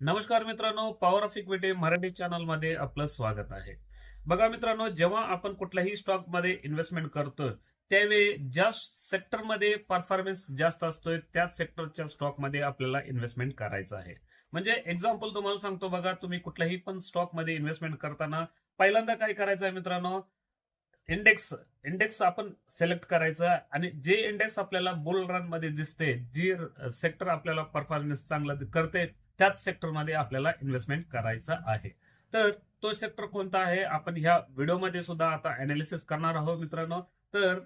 नमस्कार मित्रांनो, power of equity Marathi channel मध्ये आपलं स्वागत आहे. बघा मित्रांनो, जेव्हा आपण कुठल्याही स्टॉक मध्ये इन्व्हेस्टमेंट करतो त्यावेळी ज्या सेक्टर मध्ये परफॉर्मन्स जास्त असतोय त्याच सेक्टरच्या स्टॉक मध्ये आपल्याला इन्व्हेस्टमेंट करायचं आहे. म्हणजे एक्झाम्पल तुम्हाला सांगतो, बघा तुम्ही कुठल्याही पण स्टॉक मध्ये इन्व्हेस्टमेंट करताना पहिल्यांदा काय करायचं आहे मित्रांनो, इंडेक्स इंडेक्स आपण सिलेक्ट करायचं आणि जे इंडेक्स आपल्याला बुल रन मध्ये दिसते, जी सेक्टर आपल्याला परफॉर्मन्स चांगला करते त्याच सेक्टरमध्ये आपल्याला इन्व्हेस्टमेंट करायचं आहे. तर तो सेक्टर कोणता आहे आपण ह्या व्हिडिओमध्ये सुद्धा आता अनालिसिस करणार आहोत मित्रांनो. तर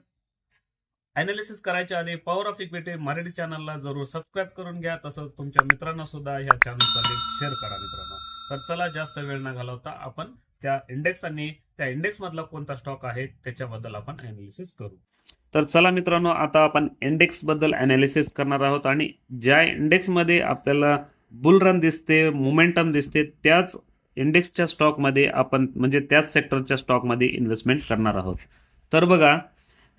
अनालिसिस करायच्या आधी पॉवर ऑफ इक्विटी मराठी चॅनलला जरूर सबस्क्राईब करून घ्या, तसंच तुमच्या मित्रांना सुद्धा ह्या चॅनलचा लिंक शेअर करा मित्रांनो. तर चला जास्त वेळ न घालवता आपण त्या इंडेक्स आणि त्या इंडेक्स मधला कोणता स्टॉक आहे त्याच्याबद्दल आपण अनालिसिस करू. तर चला मित्रांनो, आता आपण इंडेक्स बद्दल अनालिसिस करणार आहोत आणि ज्या इंडेक्स मध्ये आपल्याला बुल रन दिसते, मोमेंटम दिसते, त्याच इंडेक्सच्या स्टॉकमध्ये आपण म्हणजे त्याच सेक्टरच्या स्टॉकमध्ये इन्व्हेस्टमेंट करणार आहोत. तर बघा,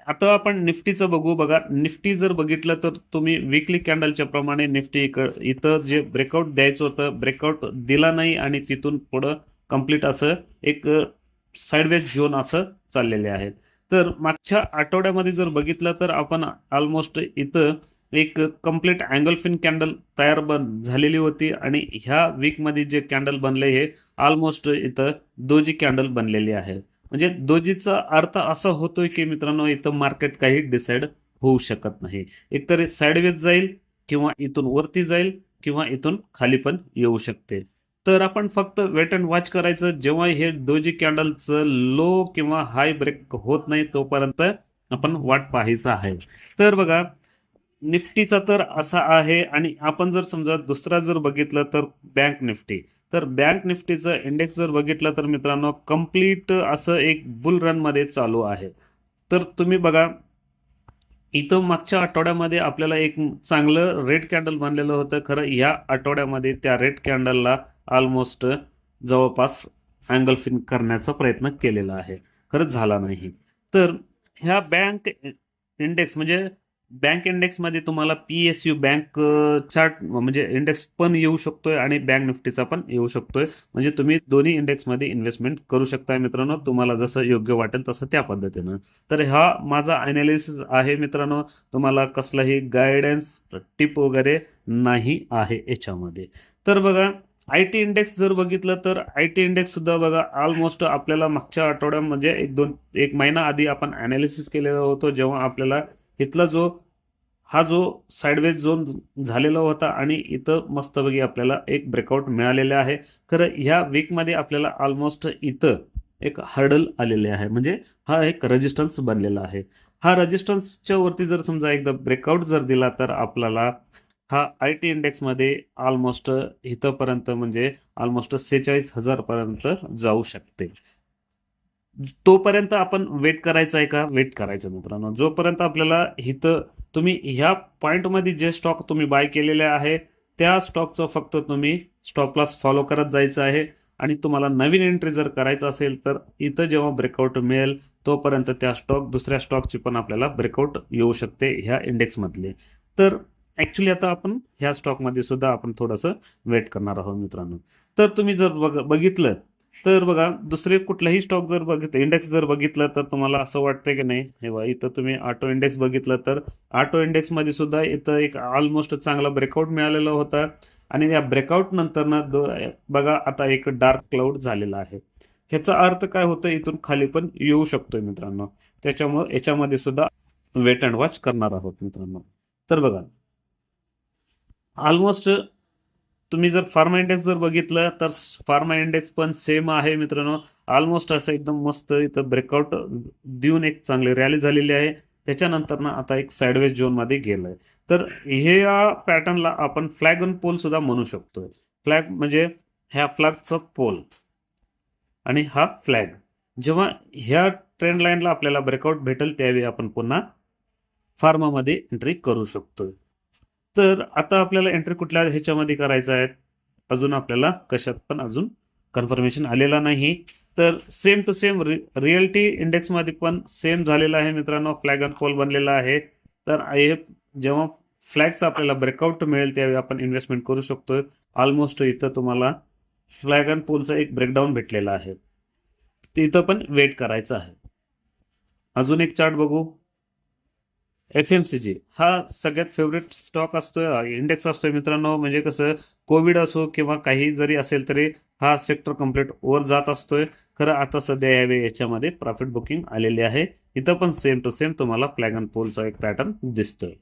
आता आपण निफ्टीचं बघू. बघा, निफ्टी जर बघितलं तर तुम्ही वीकली कॅन्डलच्या प्रमाणे निफ्टी इथं जे ब्रेकआउट द्यायचं होतं, ब्रेकआउट दिला नाही आणि तिथून पुढं कम्प्लीट असं एक साईडवेज झोन असं चाललेले आहेत. तर मागच्या आठवड्यामध्ये जर बघितलं तर आपण ऑलमोस्ट इथं एक कम्प्लीट अँगल फिन कॅन्डल तयार झालेली होती आणि ह्या वीकमध्ये जे कॅन्डल बनले हे ऑलमोस्ट इथं दोजी कॅन्डल बनलेली आहे. म्हणजे दोजीचा अर्थ असा होतोय की मित्रांनो, इथं मार्केट काही डिसाईड होऊ शकत नाही. एकतर साईडवेज जाईल किंवा इथून वरती जाईल किंवा इथून खाली पण येऊ शकते. तर आपण फक्त वेट अँड वॉच करायचं. जेव्हा हे डोजी कॅन्डलचं लो किंवा हाय ब्रेक होत नाही तोपर्यंत आपण वाट पाहायचं आहे. तर बघा, निफ्टीचा तर असा आहे आणि आपण जर समजा दुसरा जर बघितलं तर बँक निफ्टी. तर बँक निफ्टीचं इंडेक्स जर बघितलं तर मित्रांनो, कम्प्लीट असं एक बुल रन मध्ये चालू आहे. तर तुम्ही बघा, इथं मागच्या आठवड्यामध्ये आपल्याला एक चांगलं रेड कॅन्डल बनलेलं होतं. खरं या आठवड्यामध्ये त्या रेड कॅन्डलला ऑलमोस्ट जवळपास अँगल फिन करण्याचा प्रयत्न केलेला आहे, खरंच झाला नाही. तर ह्या बँक इंडेक्स म्हणजे बँक इंडेक्समध्ये तुम्हाला PSU बँक चार्ट म्हणजे इंडेक्स पण येऊ शकतोय आणि बँक निफ्टीचा पण येऊ शकतोय. म्हणजे तुम्ही दोन्ही इंडेक्समध्ये इन्व्हेस्टमेंट करू शकता मित्रांनो, तुम्हाला जसं योग्य वाटेल तसं त्या पद्धतीनं. तर हा माझा अनालिसिस आहे मित्रांनो, तुम्हाला कसलाही गायडन्स टिप वगैरे नाही आहे याच्यामध्ये. तर बघा, IT इंडेक्स जर बघितलं तर IT इंडेक्स सुद्धा बघा ऑलमोस्ट आपल्याला मागच्या आठवड्यात म्हणजे एक महिना आधी आपण अनालिसिस केलेलं होतं, जेव्हा आपल्याला इथला जो साइडवेज झोन झालेला होता आणि इथं मस्तपैकी आपल्याला एक ब्रेकआउट मिळालेले आहे. खरं ह्या वीकमध्ये आपल्याला ऑलमोस्ट इथं एक हर्डल आलेले आहे, म्हणजे हा एक रेजिस्टन्स बनलेला आहे. हा रेजिस्टन्सच्या वरती जर समजा एकदा ब्रेकआउट जर दिला तर आपल्याला हा IT इंडेक्समध्ये ऑलमोस्ट इथंपर्यंत म्हणजे ऑलमोस्ट 46,000 पर्यंत जाऊ शकते. तोपर्यंत आपण वेट करायचं आहे का? वेट करायचं मित्रांनो. जोपर्यंत आपल्याला इथं तुम्ही ह्या पॉईंटमध्ये जे स्टॉक तुम्ही बाय केलेले आहे त्या स्टॉकचं फक्त तुम्ही स्टॉप लॉस फॉलो करत जायचं आहे आणि तुम्हाला नवीन एंट्री जर करायचं असेल तर इथं जेव्हा ब्रेकआउट मिळेल तोपर्यंत त्या दुसऱ्या स्टॉकची पण आपल्याला ब्रेकआउट येऊ शकते ह्या इंडेक्समधले. तर ॲक्च्युली आता आपण ह्या स्टॉकमध्ये सुद्धा आपण थोडंसं वेट करणार आहोत मित्रांनो. तर तुम्ही जर बघितलं तर बघा, दुसरे कुठलाही स्टॉक जर बघितलं, इंडेक्स जर बघितलं तर तुम्हाला असं वाटतंय की नाही, हे बघा इथं तुम्ही ऑटो इंडेक्स बघितलं तर ऑटो इंडेक्समध्ये सुद्धा इथं एक ऑलमोस्ट चांगला ब्रेकआउट मिळालेला होता आणि या ब्रेकआउट नंतर ना बघा आता एक डार्क क्लाउड झालेला आहे. ह्याचा अर्थ काय होतं, इथून खाली पण येऊ शकतोय मित्रांनो. त्याच्यामुळे याच्यामध्ये सुद्धा वेट अँड वॉच करणार आहोत मित्रांनो. तर बघा, ऑलमोस्ट तुम्ही जर फार्मा इंडेक्स जर बघितलं तर फार्मा इंडेक्स पण सेम आहे मित्रांनो. ऑलमोस्ट असं एकदम मस्त इथं ब्रेकआउट देऊन एक चांगली रॅली झालेली आहे. त्याच्यानंतर ना आता एक साइडवेज झोन मध्ये गेलंय. तर हे या पॅटर्नला आपण फ्लॅग ऑन पोल सुद्धा म्हणू शकतोय. फ्लॅग म्हणजे ह्या फ्लॅगचा पोल आणि हा फ्लॅग. जेव्हा ह्या ट्रेंड लाईनला आपल्याला ब्रेकआउट भेटेल त्यावेळी आपण पुन्हा फार्मामध्ये एंट्री करू शकतोय. तर आता आपल्याला एंट्री कुठल्या ह्याच्यामध्ये करायचं आहे, अजून आपल्याला कशात पण अजून कन्फर्मेशन आलेला नाही. तर सेम टू सेम रिअल्टी इंडेक्समध्ये पण सेम झालेला आहे मित्रांनो, फ्लॅग अँड पोल बनलेला आहे. तर जेव्हा फ्लॅगचा आपल्याला ब्रेकआउट मिळेल त्यावेळी आपण इन्व्हेस्टमेंट करू शकतोय. ऑलमोस्ट इथं तुम्हाला फ्लॅग अँड पोलचा एक ब्रेकडाऊन भेटलेला आहे, तिथं पण वेट करायचं आहे. अजून एक चार्ट बघू. FMCG हा सगळ्यात फेवरेट स्टॉक असतोय, इंडेक्स असतोय मित्रांनो. म्हणजे कसं, कोविड असो किंवा काही जरी असेल तरी हा सेक्टर कम्प्लीट वर जात असतोय. खरं आता सध्या यावेळी याच्यामध्ये प्रॉफिट बुकिंग आलेली आहे. इथं पण सेम टू सेम तुम्हाला फ्लॅग अँड पोलचा एक पॅटर्न दिसतोय.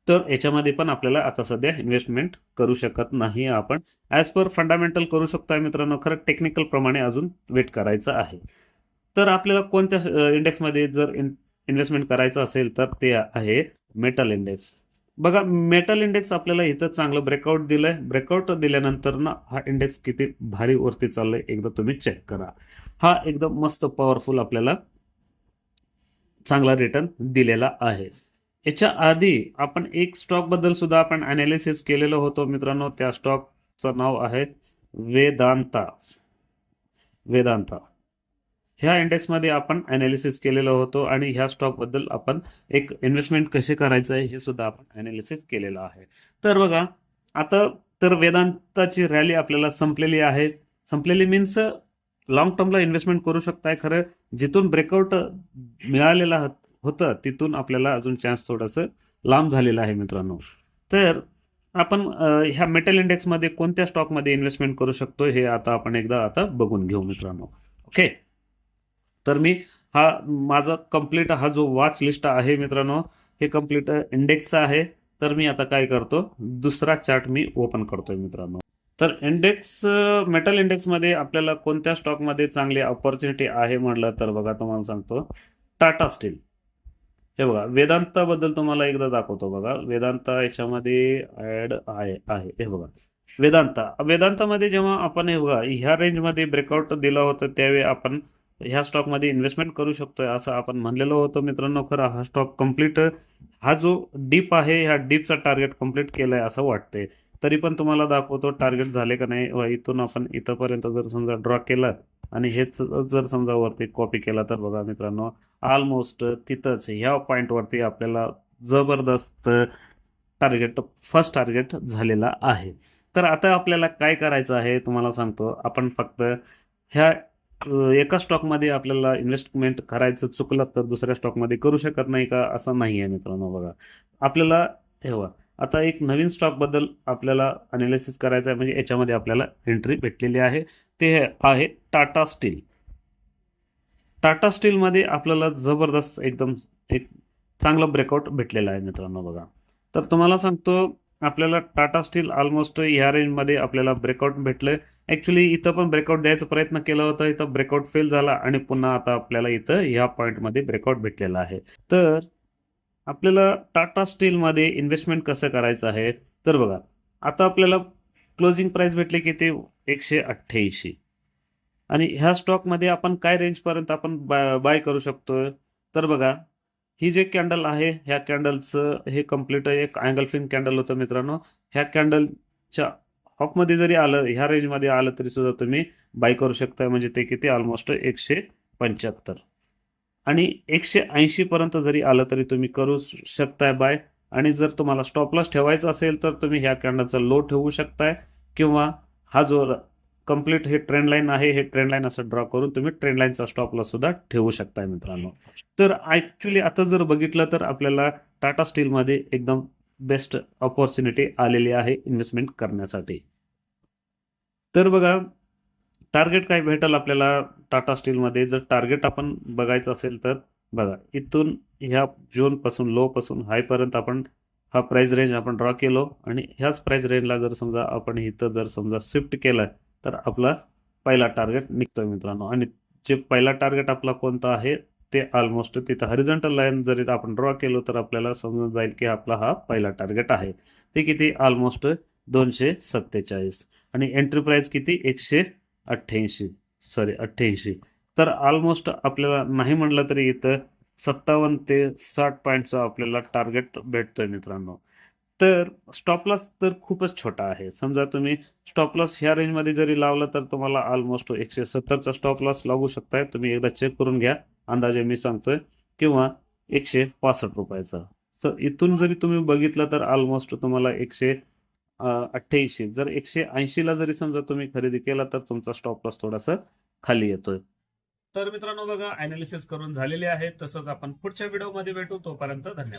तर याच्यामध्ये पण आपल्याला आता सध्या इन्व्हेस्टमेंट करू शकत नाही आपण. ॲज पर फंडामेंटल करू शकता मित्रांनो, खरं टेक्निकल प्रमाणे अजून वेट करायचं आहे. तर आपल्याला कोणत्या इंडेक्समध्ये जर इन्व्हेस्टमेंट करायचं असेल तर ते आहे मेटल इंडेक्स. बघा, मेटल इंडेक्स आपल्याला इथं चांगलं ब्रेकआउट दिलंय. ब्रेकआउट दिल्यानंतर ना हा इंडेक्स किती भारी वरती चाललंय एकदा तुम्ही चेक करा. हा एकदम मस्त पॉवरफुल आपल्याला चांगला रिटर्न दिलेला आहे. याच्या आधी आपण एक स्टॉक बद्दल सुद्धा आपण अनालिसिस केलेलं होतं मित्रांनो. त्या स्टॉकचं नाव आहे वेदांता. वेदांता ह्या इंडेक्समध्ये आपण अनालिसिस केलेलं होतं आणि ह्या स्टॉकबद्दल आपण एक इन्व्हेस्टमेंट कसे करायचं आहे हे सुद्धा आपण अनालिसिस केलेलं आहे. तर बघा, आता तर वेदांताची रॅली आपल्याला संपलेली आहे. संपलेली मीन्स लॉंग टर्मला इन्व्हेस्टमेंट करू शकताय. खरं जिथून ब्रेकआउट मिळालेला होतं तिथून आपल्याला अजून चान्स थोडंसं लांब झालेला आहे मित्रांनो. तर आपण ह्या मेटल इंडेक्समध्ये कोणत्या स्टॉकमध्ये इन्व्हेस्टमेंट करू शकतो हे आता आपण एकदा आता बघून घेऊ मित्रांनो. ओके, तर मी हा माझा कंप्लीट हा जो वॉच लिस्ट आहे मित्रांनो, हे कंप्लीट इंडेक्सचा आहे. तर मी आता काय करतो, दुसरा चार्ट मी ओपन करतोय मित्रांनो. तर इंडेक्स मेटल इंडेक्समध्ये आपल्याला कोणत्या स्टॉकमध्ये चांगली ऑपॉर्च्युनिटी आहे म्हटलं तर बघा, तुम्हाला सांगतो टाटा स्टील. हे बघा, वेदांताबद्दल तुम्हाला एकदा दाखवतो. बघा, वेदांता याच्यामध्ये ऍड आहे. हे बघा, वेदांतामध्ये जेव्हा आपण हे बघा ह्या रेंजमध्ये ब्रेकआउट दिलं होतं त्यावेळी आपण ह्या स्टॉकमध्ये इन्व्हेस्टमेंट करू शकतोय असं आपण म्हणलेलं होतं मित्रांनो. खरं हा स्टॉक कम्प्लीट हा जो डीप आहे ह्या डीपचा टार्गेट कम्प्लीट केलाय असं वाटतंय. तरी पण तुम्हाला दाखवतो टार्गेट झाले का नाही. इथून आपण इथंपर्यंत जर समजा ड्रॉ केलं आणि हेच जर समजा वरती कॉपी केला तर बघा मित्रांनो, ऑलमोस्ट तिथंच ह्या पॉईंटवरती आपल्याला जबरदस्त टार्गेट, फर्स्ट टार्गेट झालेला आहे. तर आता आपल्याला काय करायचं आहे तुम्हाला सांगतो. आपण फक्त ह्या एका स्टॉकमध्ये आपल्याला इन्व्हेस्टमेंट करायचं चुकलं तर दुसऱ्या स्टॉकमध्ये करू शकत नाही का, असं नाही आहे मित्रांनो. बघा, आपल्याला ठेवा आता एक नवीन स्टॉकबद्दल आपल्याला अनालिसिस करायचं आहे. म्हणजे याच्यामध्ये आपल्याला एंट्री भेटलेली आहे, ते आहे टाटा स्टील. टाटा स्टीलमध्ये आपल्याला जबरदस्त एकदम एक चांगलं ब्रेकआउट भेटलेलं आहे मित्रांनो. बघा, तर तुम्हाला सांगतो आपल्याला टाटा स्टील ऑलमोस्ट ह्या रेंजमध्ये आपल्याला ब्रेकआउट भेटलं. ॲक्च्युली इथं पण ब्रेकआउट द्यायचा प्रयत्न केला होता, इथं ब्रेकआउट फेल झाला आणि पुन्हा आता आपल्याला इथं ह्या पॉईंटमध्ये ब्रेकआउट भेटलेला आहे. तर आपल्याला टाटा स्टीलमध्ये इन्व्हेस्टमेंट कसं करायचं आहे तर बघा, आता आपल्याला क्लोजिंग प्राइस भेटले की ते 188 आणि ह्या स्टॉकमध्ये आपण काय रेंजपर्यंत आपण बाय करू शकतो. तर बघा, ही जे कॅन्डल आहे ह्या कॅन्डलचं हे कम्प्लीट एक अँगल्फिंग कॅन्डल होतं मित्रांनो. ह्या कॅन्डलच्या ऑफमध्ये जरी आलं, ह्या रेंजमध्ये आलं तरी सुद्धा तुम्ही बाय करू शकताय. म्हणजे ते किती ऑलमोस्ट 175 आणि 180 पर्यंत जरी आलं तरी तुम्ही करू शकताय बाय. आणि जर तुम्हाला स्टॉप लॉस ठेवायचा असेल तर तुम्ही ह्या कॅन्डलचा लो ठेवू शकताय किंवा हा जो कम्प्लीट हे ट्रेंड लाईन आहे हे ट्रेंड लाईन असं ड्रॉ करून तुम्ही ट्रेंड लाईनचा स्टॉप लॉस सुद्धा ठेवू शकताय मित्रांनो. तर ॲक्च्युली आता जर बघितलं तर आपल्याला टाटा स्टीलमध्ये एकदम बेस्ट ऑपॉर्च्युनिटी आलेली आहे इन्व्हेस्टमेंट करण्यासाठी. तर बघा, टार्गेट काय भेटेल आपल्याला टाटा स्टीलमध्ये. जर टार्गेट आपण बघायचं असेल तर बघा, इथून ह्या झोनपासून लोपासून हायपर्यंत आपण हा प्राइस रेंज आपण ड्रॉ केलो आणि ह्याच प्राइस रेंजला जर समजा आपण इथं जर समजा शिफ्ट केलं तर आपला पहिला टार्गेट निघतोय मित्रांनो. आणि जे पहिला टार्गेट आपला कोणता आहे ते ऑलमोस्ट तिथं हॉरिझॉन्टल लाईन जरी आपण ड्रॉ केलो तर आपल्याला समजून जाईल की आपला हा पहिला टार्गेट आहे. ते किती ऑलमोस्ट 247 आणि एंट्री प्राइस किती 188. तर ऑलमोस्ट आपल्याला नाही म्हणलं तरी इथं 57 ते 60 पॉईंटचा आपल्याला टार्गेट भेटतोय मित्रांनो. तर स्टॉप लॉस तर खूपच छोटा आहे. समजा तुम्ही स्टॉप लॉस ह्या रेंजमध्ये जरी लावलं तर तुम्हाला ऑलमोस्ट 170चा स्टॉप लॉस लागू शकताय. तुम्ही एकदा चेक करून घ्या, अंदाजे मी सांगतोय, किंवा 165 रुपयाचा इथून जरी तुम्ही बघितलं तर ऑलमोस्ट तुम्हाला 188, जर 180 ला जरी समजा तुम्ही खरेदी केला तर तुमचा स्टॉप लॉस थोडासा खाली येतोय. तर मित्रांनो बघा, अनालिसिस करून झालेले आहे. तसंच आपण पुढच्या व्हिडिओमध्ये भेटू. तोपर्यंत धन्यवाद.